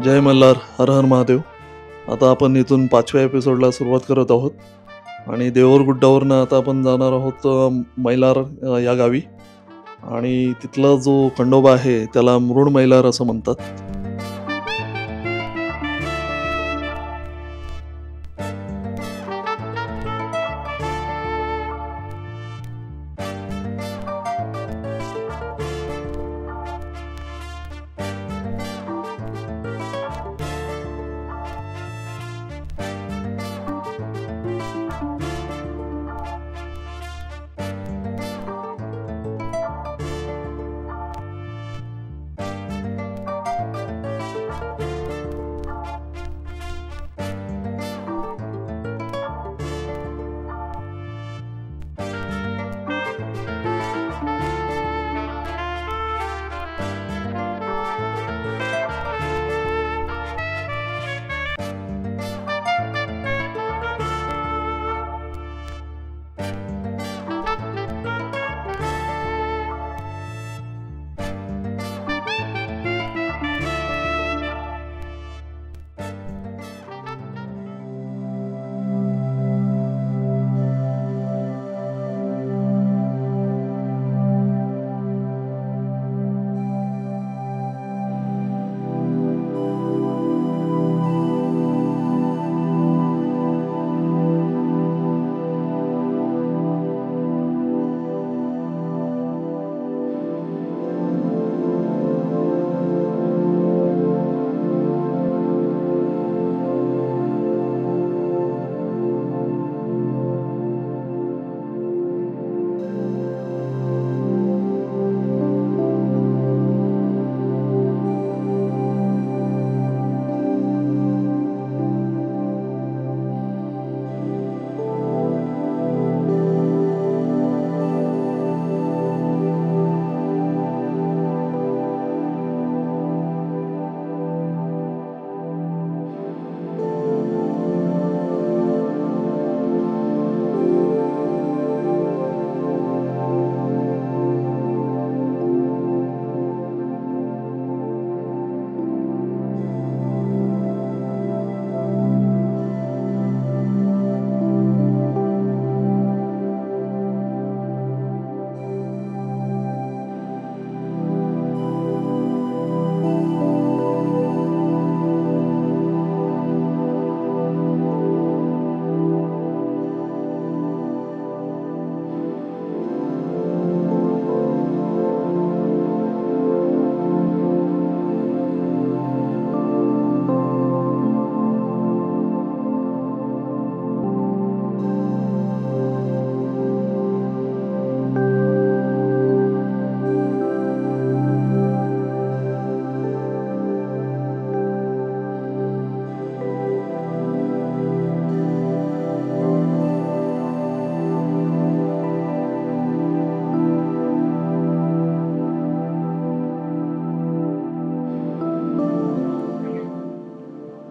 जय मल्हार, हर हर महादेव. आता आपण इथून 5व्या एपिसोडला सुरुवात करत आहोत आणि देऊरगुड्डावरनं आता आपण जाणार आहोत मैलार या गावी. आणि तिथला जो खंडोबा आहे त्याला मुरुड मैलार असं म्हणतात.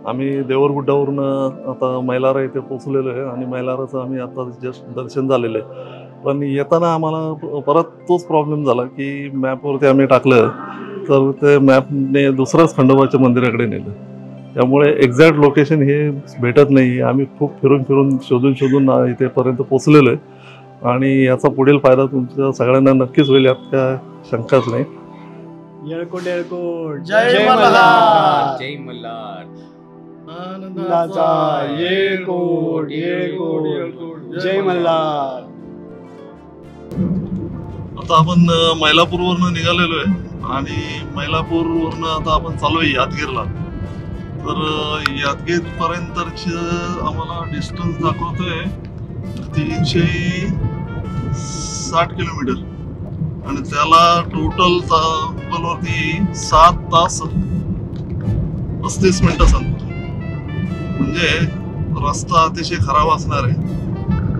आम्ही देऊरगुड्डावरून आता मैलारा इथे पोचलेलो आहे आणि मैलाराचं आम्ही आता जस्ट दर्शन झालेलं आहे. पण येताना आम्हाला परत तोच प्रॉब्लेम झाला की मॅपवरती आम्ही टाकलं तर ते मॅपने दुसऱ्याच खंडोबाच्या मंदिराकडे नेलं. त्यामुळे एक्झॅक्ट लोकेशन हे भेटत नाही. आम्ही खूप फिरून शोधून इथेपर्यंत पोचलेलो आहे आणि याचा पुढील फायदा तुमच्या सगळ्यांना नक्कीच होईल, यात काय शंकाच नाही. येळकोट येळकोट जय मल्हार. जय मल्हार. आनंदाचा येळकोट येळकोट जय मल्हार. आता आपण मैलापूरवरनं निघालेलो आहे आणि मैलापूरवरनं आता आपण चालू आहे यादगीरला. तर यादगीर पर्यंतच आम्हाला डिस्टन्स दाखवतोय 360 किलोमीटर आणि त्याला टोटल वरती 7 तास 35 मिनिटं सांगतो. म्हणजे रस्ता अतिशय खराब असणार आहे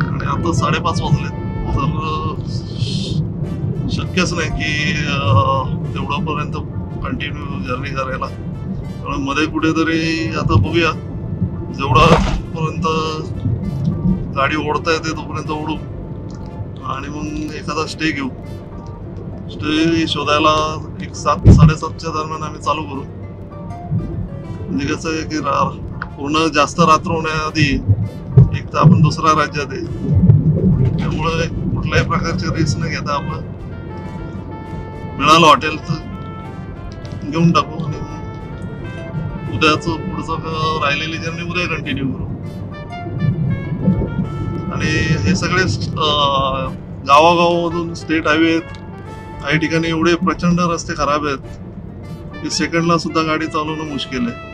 आणि आता 5:30 वाजले. तर शक्यच नाही की तेवढ्यापर्यंत कंटिन्यू जर्नी करायला. कारण मध्ये कुठेतरी आता बघूया, जेवढापर्यंत गाडी ओढता येते तोपर्यंत ओढू आणि मग एखादा स्टे घेऊ. स्टे शोधायला एक 7-7:30च्या दरम्यान आम्ही चालू करू. म्हणजे कसं आहे की पूर्ण जास्त रात्र होण्याआधी एक तर आपण दुसऱ्या राज्यात आहे, त्यामुळे कुठल्याही प्रकारची रिस्क न घेता आपलं मिळालं हॉटेल तर घेऊन टाकू आणि उद्याचं पुढचं राहिलेली जर्नी उद्या कंटिन्यू करू. आणि हे सगळे गावागावामधून स्टेट हायवे आहेत. काही ठिकाणी एवढे प्रचंड रस्ते खराब आहेत की सेकंडला सुद्धा गाडी चालवणं मुश्किल आहे.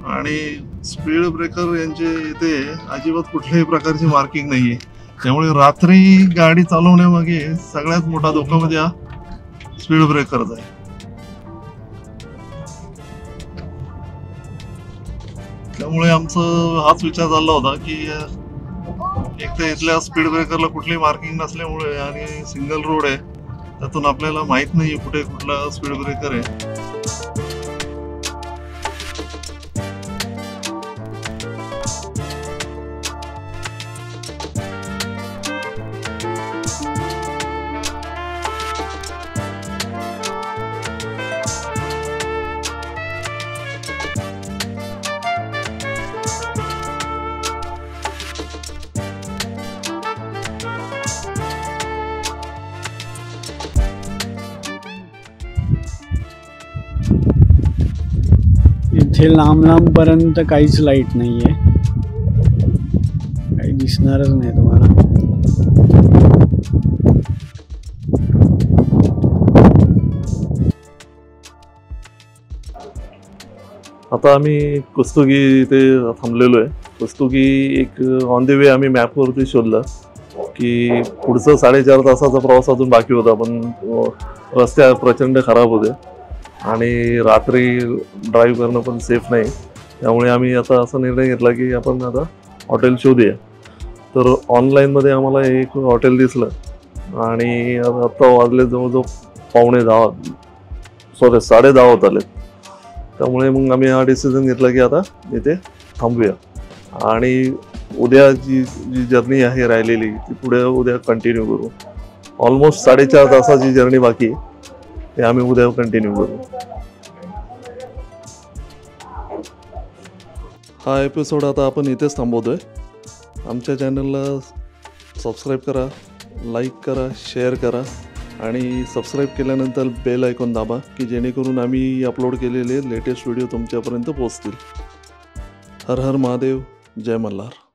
आणि स्पीड ब्रेकर यांचे इथे अजिबात कुठल्याही प्रकारची मार्किंग नाहीये, त्यामुळे रात्री गाडी चालवण्यामागे सगळ्यात मोठा धोका म्हणजे हा स्पीड ब्रेकरचा आहे. त्यामुळे आमचं हाच विचार चालला होता की एक तर इथल्या स्पीड ब्रेकरला कुठलीही मार्किंग नसल्यामुळे आणि सिंगल रोड आहे, त्यातून आपल्याला माहित नाही कुठे कुठला स्पीड ब्रेकर आहे. इथे लांब लांब पर्यंत काहीच लाईट नाहीये, काही दिसणारच नाही तुम्हाला. आता आम्ही कुस्तुगी इथे थांबलेलो आहे. कुस्तुगी एक ऑन द वे आम्ही मॅपवरती शोधलं की पुढचं 4.5 तासाचा प्रवास अजून बाकी होता, पण रस्ते प्रचंड खराब होते आणि रात्री ड्राईव्ह करणं पण सेफ नाही. त्यामुळे आम्ही आता असा निर्णय घेतला की आपण आता हॉटेल शोधूया. तर ऑनलाईनमध्ये आम्हाला एक हॉटेल दिसलं आणि आता वाजले जवळजवळ 10:10 होत आले. त्यामुळे मग आम्ही हा डिसिजन घेतला की आता इथे थांबूया आणि उद्या जी जर्नी आहे राहिलेली ती पुढे उद्या कंटिन्यू करू. ऑलमोस्ट 4.5 तासाची जर्नी बाकी आहे, ते आम्ही उद्या कंटिन्यू करू. हा एपिसोड आता आपण इथेच थांबवतोय. आमच्या चॅनलला सबस्क्राईब करा, लाईक करा, शेअर करा आणि सबस्क्राईब केल्यानंतर बेल आयकॉन दाबा की जेणेकरून आम्ही अपलोड केलेले लेटेस्ट व्हिडिओ तुमच्यापर्यंत पोहोचतील. हर हर महादेव, जय मल्हार.